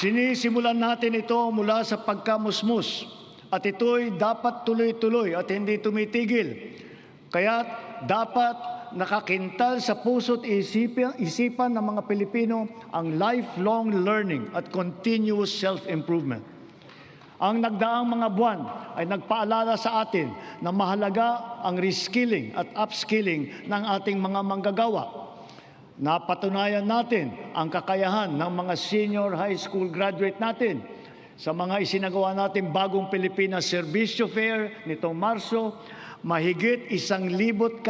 Sinisimulan natin ito mula sa pagkamusmus at ito'y dapat tuloy-tuloy at hindi tumitigil. Kaya dapat nakakintal sa puso't isipan ng mga Pilipino ang lifelong learning at continuous self-improvement. Ang nagdaang mga buwan ay nagpaalala sa atin na mahalaga ang reskilling at upskilling ng ating mga manggagawa. Napatunayan natin ang kakayahan ng mga senior high school graduate natin sa mga isinagawa natin bagong Pilipinas Serbisyo Fair nitong Marso. Mahigit 1,200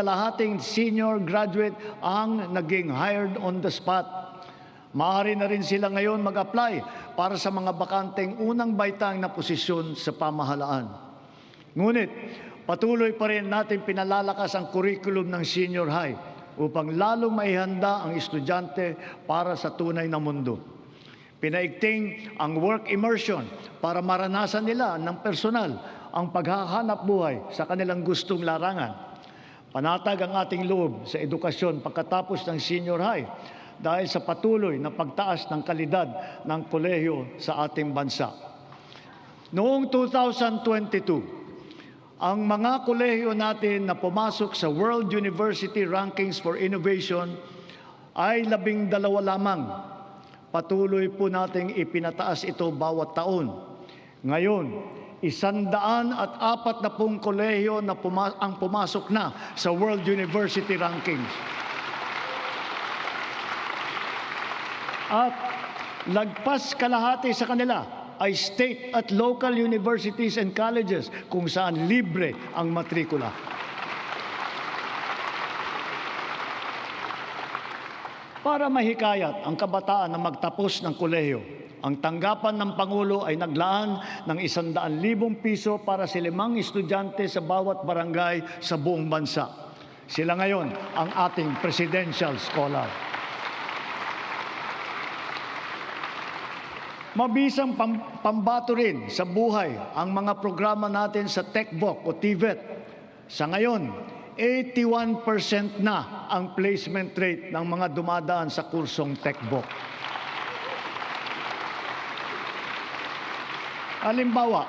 senior graduate ang naging hired on the spot. Maaari na rin sila ngayon mag-apply para sa mga bakanteng unang baitang na posisyon sa pamahalaan. Ngunit patuloy pa rin natin pinalalakas ang curriculum ng senior high upang lalong maihanda ang estudyante para sa tunay na mundo. Pinaigting ang work immersion para maranasan nila ng personal ang paghahanap buhay sa kanilang gustong larangan. Panatag ang ating loob sa edukasyon pagkatapos ng senior high dahil sa patuloy na pagtaas ng kalidad ng kolehiyo sa ating bansa. Noong 2022, ang mga kolehiyo natin na pumasok sa World University Rankings for Innovation ay 12 lamang. Patuloy po nating ipinataas ito bawat taon. Ngayon, 140 kolehiyo na ang pumasok na sa World University Rankings. At lagpas kalahati sa kanila ay state at local universities and colleges kung saan libre ang matrikula. Para mahikayat ang kabataan na magtapos ng kolehiyo, ang tanggapan ng Pangulo ay naglaan ng 100,000 piso para sa 5 estudyante sa bawat barangay sa buong bansa. Sila ngayon ang ating presidential scholar. Mabisang pambato rin sa buhay ang mga programa natin sa TechVoc o TVET. Sa ngayon, 81% na ang placement rate ng mga dumadaan sa kursong TechVoc. Halimbawa,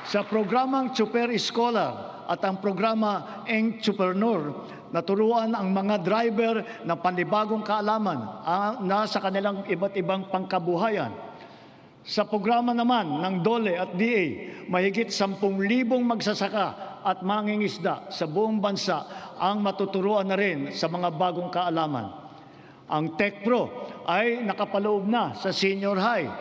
sa programang Super Scholar at ang programa Entrepreneur, naturuan ang mga driver na panibagong kaalaman na sa kanilang iba't ibang pangkabuhayan. Sa programa naman ng DOLE at DA, mahigit 10,000 magsasaka at mangingisda sa buong bansa ang matuturuan na rin sa mga bagong kaalaman. Ang TechPro ay nakapaloob na sa senior high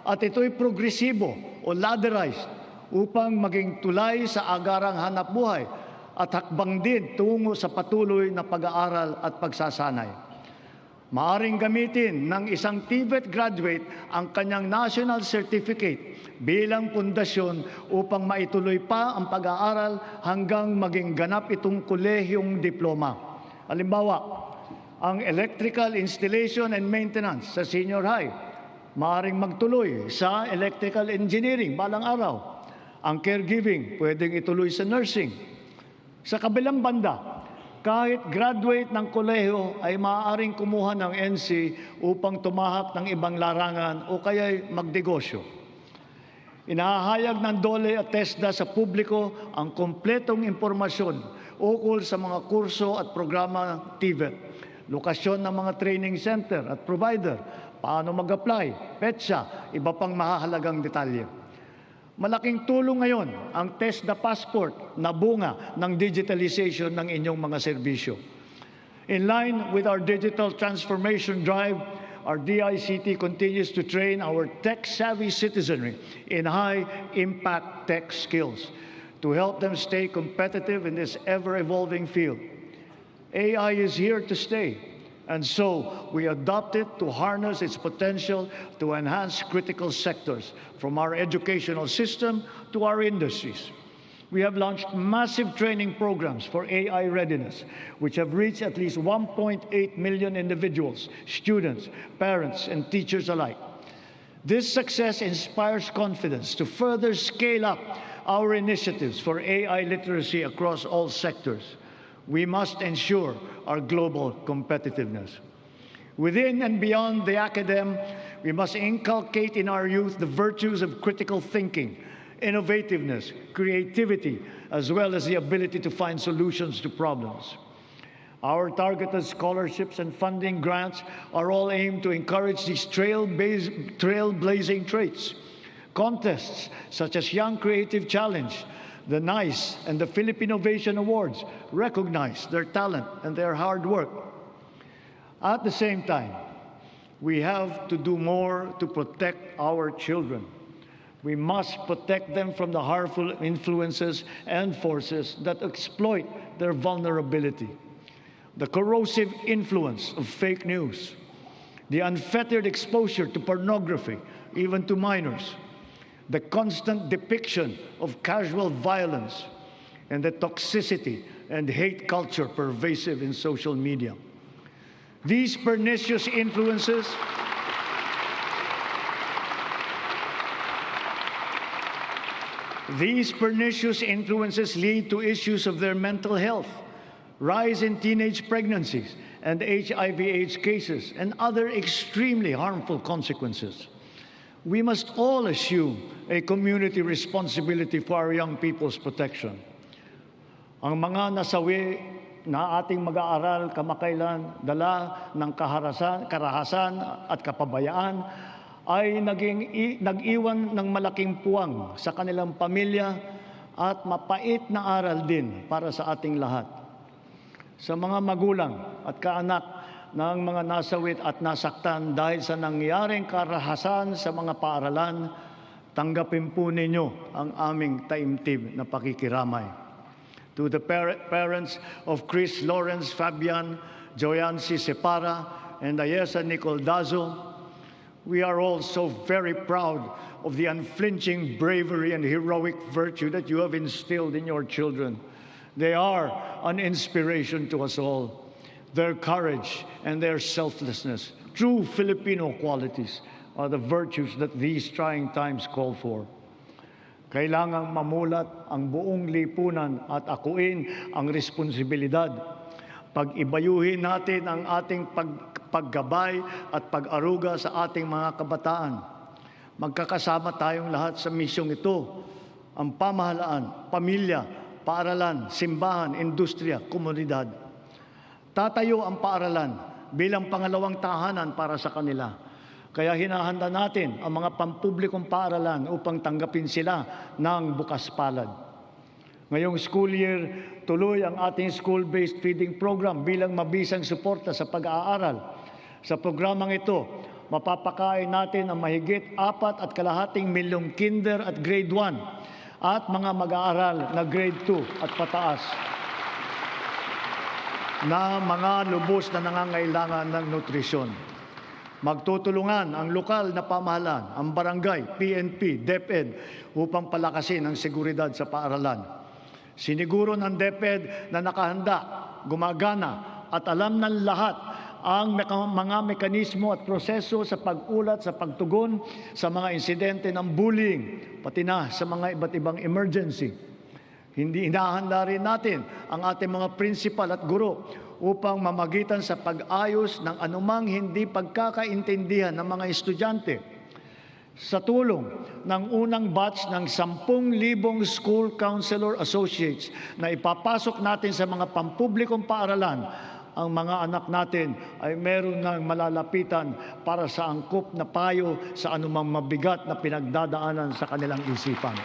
at ito'y progresibo o ladderized upang maging tulay sa agarang hanap buhay at hakbang din tungo sa patuloy na pag-aaral at pagsasanay. Maaring gamitin ng isang TVET graduate ang kanyang national certificate bilang pundasyon upang maituloy pa ang pag-aaral hanggang maging ganap itong kolehiyong diploma. Halimbawa, ang electrical installation and maintenance sa senior high, maaring magtuloy sa electrical engineering balang araw. Ang caregiving, pwedeng ituloy sa nursing. Sa kabilang banda, kahit graduate ng kolehiyo ay maaaring kumuha ng NC upang tumahak ng ibang larangan o kaya'y magnegosyo. Inahayag ng DOLE at TESDA sa publiko ang kompletong impormasyon ukol sa mga kurso at programa ng TVET, lokasyon ng mga training center at provider, paano mag-apply, petsa, iba pang mahahalagang detalye. Malaking tulong ngayon ang TESDA Passport na bunga ng digitalization ng inyong mga serbisyo. In line with our digital transformation drive, our DICT continues to train our tech-savvy citizenry in high-impact tech skills to help them stay competitive in this ever-evolving field. AI is here to stay. And so, we adopt it to harness its potential to enhance critical sectors, from our educational system to our industries. We have launched massive training programs for AI readiness, which have reached at least 1.8 million individuals, students, parents, and teachers alike. This success inspires confidence to further scale up our initiatives for AI literacy across all sectors. We must ensure our global competitiveness. Within and beyond the academe, we must inculcate in our youth the virtues of critical thinking, innovativeness, creativity, as well as the ability to find solutions to problems. Our targeted scholarships and funding grants are all aimed to encourage these trailblazing traits. Contests such as Young Creative Challenge, the NICE, and the Philippine Innovation Awards recognize their talent and their hard work. At the same time, we have to do more to protect our children. We must protect them from the harmful influences and forces that exploit their vulnerability. The corrosive influence of fake news, the unfettered exposure to pornography, even to minors, the constant depiction of casual violence, and the toxicity and hate culture pervasive in social media. These pernicious influences lead to issues of their mental health, rise in teenage pregnancies and HIV/AIDS cases, and other extremely harmful consequences. We must all assume a community responsibility for our young people's protection. Ang mga nasawi na ating mag-aaral kamakailan, dala ng karahasan at kapabayaan, ay nag-iwan ng malaking puwang sa kanilang pamilya at mapait na aral din para sa ating lahat. Sa mga magulang at kaanak ng mga nasawit at nasaktan dahil sa nangyaring karahasan sa mga paaralan, tanggapin po ninyo ang aming taimtim na pakikiramay. To the parents of Chris Lawrence Fabian, Joyancy Separa, and Ayesa Nicole Dazo, we are all so very proud of the unflinching bravery and heroic virtue that you have instilled in your children. They are an inspiration to us all. Their courage and their selflessness, true Filipino qualities, are the virtues that these trying times call for. Kailangang mamulat ang buong lipunan at akuin ang responsibilidad. Pag-ibayuhin natin ang ating paggabay at pag-aruga sa ating mga kabataan. Magkakasama tayong lahat sa misyong ito. Ang pamahalaan, pamilya, paaralan, simbahan, industriya, komunidad. Tatayo ang paaralan bilang pangalawang tahanan para sa kanila. Kaya hinahanda natin ang mga pampublikong paaralan upang tanggapin sila ng bukas palad. Ngayong school year, tuloy ang ating school-based feeding program bilang mabisang suporta sa pag-aaral. Sa programang ito, mapapakain natin ang mahigit 4.5 milyong kinder at grade 1 at mga mag-aaral na grade 2 at pataas na mga lubos na nangangailangan ng nutrisyon. Magtutulungan ang lokal na pamahalaan, ang barangay, PNP, DepEd upang palakasin ang seguridad sa paaralan. Siniguro ng DepEd na nakahanda, gumagana at alam ng lahat ang mga mekanismo at proseso sa pag-ulat, sa pagtugon sa mga insidente ng bullying, pati na sa mga iba't ibang emergency. Hindi hinahanda rin natin ang ating mga principal at guro upang mamagitan sa pag-ayos ng anumang hindi pagkakaintindihan ng mga estudyante. Sa tulong ng unang batch ng 10,000 school counselor associates na ipapasok natin sa mga pampublikong paaralan, ang mga anak natin ay meron ng malalapitan para sa angkop na payo sa anumang mabigat na pinagdadaanan sa kanilang isipan.